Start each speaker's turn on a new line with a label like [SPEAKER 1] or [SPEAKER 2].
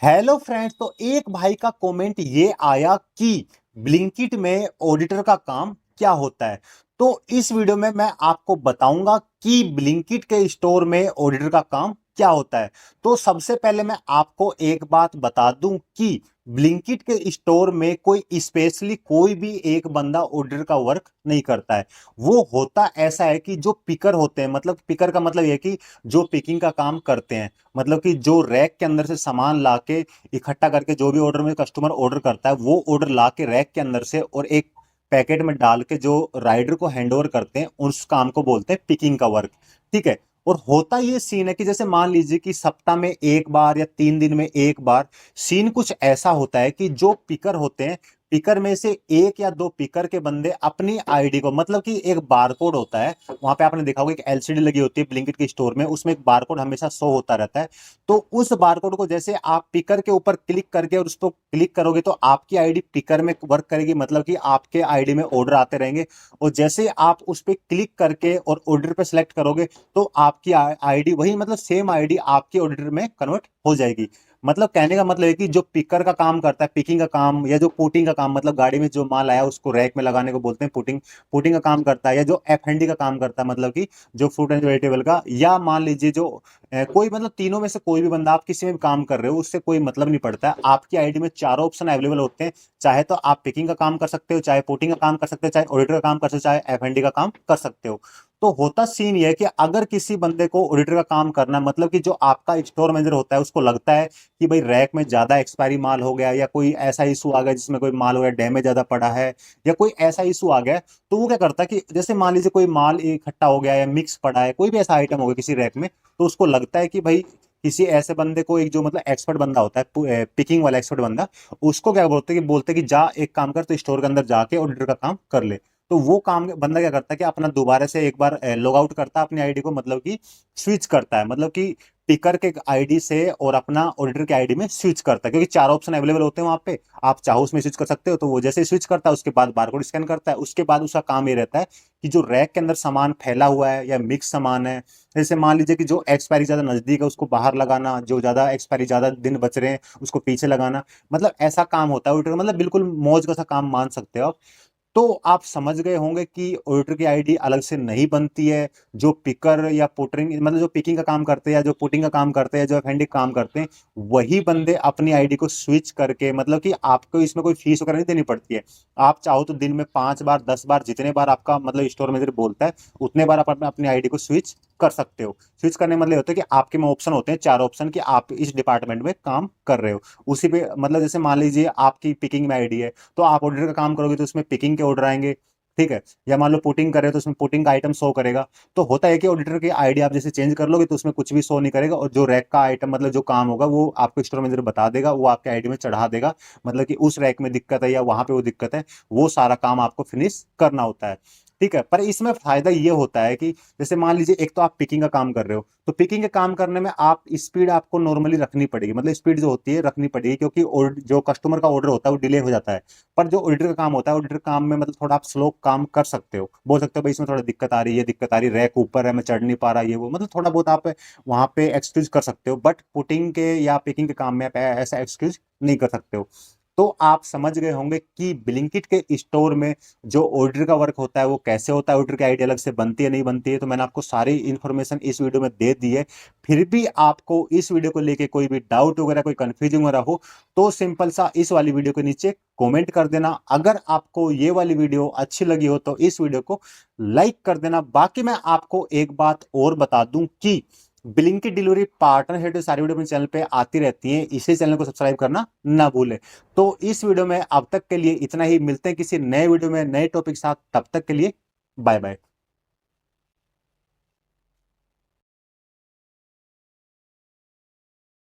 [SPEAKER 1] Hello friends. तो एक भाई का कमेंट ये आया कि ब्लिंकिट में ऑडिटर का काम क्या होता है। तो इस वीडियो में मैं आपको बताऊंगा कि ब्लिंकिट के स्टोर में ऑडिटर का काम क्या होता है। तो सबसे पहले मैं आपको एक बात बता दूं कि ब्लिंकिट के स्टोर में कोई स्पेशली कोई भी एक बंदा ऑडिटर का वर्क नहीं करता है। वो होता ऐसा है कि जो पिकर होते हैं, मतलब पिकर का मतलब यह कि जो पिकिंग का काम करते हैं, मतलब कि जो रैक के अंदर से सामान लाके इकट्ठा करके जो भी ऑर्डर में कस्टमर ऑर्डर करता है वो ऑर्डर ला के रैक के अंदर से और एक पैकेट में डाल के जो राइडर को हैंड ओवर करते हैं उस काम को बोलते हैं पिकिंग का वर्क। ठीक है। और होता ये सीन है कि जैसे मान लीजिए कि सप्ताह में एक बार या 3 दिन में एक बार सीन कुछ ऐसा होता है कि जो पिकर होते हैं, पिकर में से एक या दो पिकर के बंदे अपनी आईडी को, मतलब कि एक बारकोड होता है वहां पे, आपने देखा होगा एक एलसीडी लगी होती है ब्लिंकिट के स्टोर में, उसमें एक बारकोड हमेशा शो होता रहता है। तो उस बारकोड को जैसे आप पिकर के ऊपर क्लिक करके और उस पर क्लिक करोगे तो आपकी आईडी पिकर में वर्क करेगी, मतलब कि आपके आईडी में ऑर्डर आते रहेंगे। और जैसे आप उस पर क्लिक करके और ऑर्डर पे सेलेक्ट करोगे तो आपकी आईडी वही, मतलब सेम आईडी आपके ऑर्डर में कन्वर्ट हो जाएगी। मतलब कहने का मतलब है कि जो पिकर का काम करता है, पिकिंग का काम, या जो पुटिंग का काम, मतलब गाड़ी में जो माल आया उसको रैक में लगाने को बोलते हैं पुटिंग, पुटिंग का काम करता है, या जो एफएनडी का काम करता है, मतलब कि जो फ्रूट एंड वेजिटेबल का, या मान लीजिए जो कोई, मतलब तीनों में से कोई भी बंदा आप किसी में भी काम कर रहे हो उससे कोई मतलब नहीं पड़ता है। आपकी आईडी में चारों ऑप्शन अवेलेबल होते हैं। चाहे तो आप पिकिंग का काम कर सकते हो, चाहे पुटिंग का काम कर सकते हो, चाहे ऑडिटर का काम कर सकते हो, चाहे एफएनडी का काम कर सकते हो। तो होता सीन ये है कि अगर किसी बंदे को ऑडिटर का काम करना, मतलब कि जो आपका स्टोर मैनेजर होता है उसको लगता है कि भाई रैक में ज्यादा एक्सपायरी माल हो गया, या कोई ऐसा इशू आ गया जिसमें कोई माल हो गया डैमेज ज्यादा पड़ा है, या कोई ऐसा इशू आ गया, तो वो क्या करता है कि जैसे मान लीजिए कोई माल इकट्ठा हो गया या मिक्स पड़ा है, कोई भी ऐसा आइटम हो गया किसी रैक में, तो उसको लगता है कि भाई किसी ऐसे बंदे को, एक जो मतलब एक्सपर्ट बंदा होता है, पिकिंग वाला एक्सपर्ट बंदा, उसको क्या बोलते हैं कि जा एक काम कर, तो स्टोर के अंदर जाके ऑडिटर का काम कर ले। तो वो काम बंदा क्या करता है कि अपना दोबारा से एक बार लॉग आउट करता है अपनी आईडी को, मतलब कि स्विच करता है, मतलब कि पिकर के आईडी से और अपना ऑडिटर के आईडी में स्विच करता है, क्योंकि चार ऑप्शन अवेलेबल होते हैं वहां पे, आप चाहो उसमें स्विच कर सकते हो। तो वो जैसे स्विच करता है उसके बाद बारकोड स्कैन करता है, उसके बाद उसका काम ये रहता है कि जो रैक के अंदर सामान फैला हुआ है या मिक्स सामान है, जैसे मान लीजिए कि जो एक्सपायरी ज्यादा नजदीक है उसको बाहर लगाना, जो ज्यादा एक्सपायरी ज्यादा दिन बच रहे हैं उसको पीछे लगाना, मतलब ऐसा काम होता है ऑडिटर, मतलब बिल्कुल मौज का सा काम मान सकते हो आप। तो आप समझ गए होंगे कि ऑडिटर की आईडी अलग से नहीं बनती है। जो पिकर या पुटिंग, मतलब जो पिकिंग का काम करते हैं या जो पुटिंग का काम करते हैं, जो एफएनडी काम करते हैं, वही बंदे अपनी आईडी को स्विच करके, मतलब कि आपको इसमें कोई फीस वगैरह नहीं देनी पड़ती है। आप चाहो तो दिन में 5 बार 10 बार जितने बार आपका मतलब स्टोर मैनेजर बोलता है उतने बार आप अपनी आईडी को स्विच कर सकते हो। स्विच करने का मतलब होता है कि आपके में ऑप्शन होते हैं, चार ऑप्शन, कि आप इस डिपार्टमेंट में काम कर रहे हो उसी पे, मतलब जैसे मान लीजिए आपकी पिकिंग में आईडी है तो आप ऑर्डर का काम करोगे तो उसमें पिकिंग के ऑर्डर आएंगे। ठीक है। या मान लो पुटिंग कर रहे हो तो उसमें पुटिंग का आइटम शो करेगा। तो होता है कि ऑडिटर की आईडी आप जैसे चेंज कर लोगे तो उसमें कुछ भी शो नहीं करेगा, और जो रैक का आइटम, मतलब जो काम होगा वो आपको स्टोर मैनेजर बता देगा, वो आपके आईडी में चढ़ा देगा, मतलब कि उस रैक में दिक्कत है या वहां पे वो दिक्कत है, वो सारा काम आपको फिनिश करना होता है। ठीक है। पर इसमें फायदा ये होता है कि जैसे मान लीजिए एक तो आप पिकिंग का काम कर रहे हो, तो पिकिंग के काम करने में आप स्पीड आपको नॉर्मली रखनी पड़ेगी, मतलब स्पीड जो होती है रखनी पड़ेगी, क्योंकि जो कस्टमर का ऑर्डर होता है वो डिले हो जाता है। पर जो ऑडिटर का काम होता है, ऑडिटर काम में मतलब थोड़ा आप स्लो काम कर सकते हो, बोल सकते हो भाई इसमें थोड़ा दिक्कत आ रही है, दिक्कत आ रही है, रैक ऊपर है मैं चढ़ नहीं पा रहा, ये वो, मतलब थोड़ा बहुत आप वहां पे एक्सक्यूज कर सकते हो। बट पुटिंग के या पिकिंग के काम में आप ऐसा एक्सक्यूज नहीं कर सकते हो। तो आप समझ गए होंगे कि ब्लिंकिट के स्टोर में जो ऑर्डर का वर्क होता है वो कैसे होता है, ऑर्डर की आईडी अलग से बनती है नहीं बनती है, तो मैंने आपको सारी इन्फॉर्मेशन इस वीडियो में दे दी है। फिर भी आपको इस वीडियो को लेके कोई भी डाउट वगैरह, कोई कंफ्यूजिंग वगैरह हो तो सिंपल सा इस वाली वीडियो के नीचे कमेंट कर देना। अगर आपको ये वाली वीडियो अच्छी लगी हो तो इस वीडियो को लाइक कर देना। बाकी मैं आपको एक बात और बता दूं कि ब्लिंकिट डिलीवरी पार्टनर है, तो सारी वीडियो अपने चैनल पे आती रहती हैं, इसी चैनल को सब्सक्राइब करना ना भूलें। तो इस वीडियो में अब तक के लिए इतना ही, मिलते हैं किसी नए वीडियो में नए टॉपिक के साथ, तब तक के लिए बाय बाय।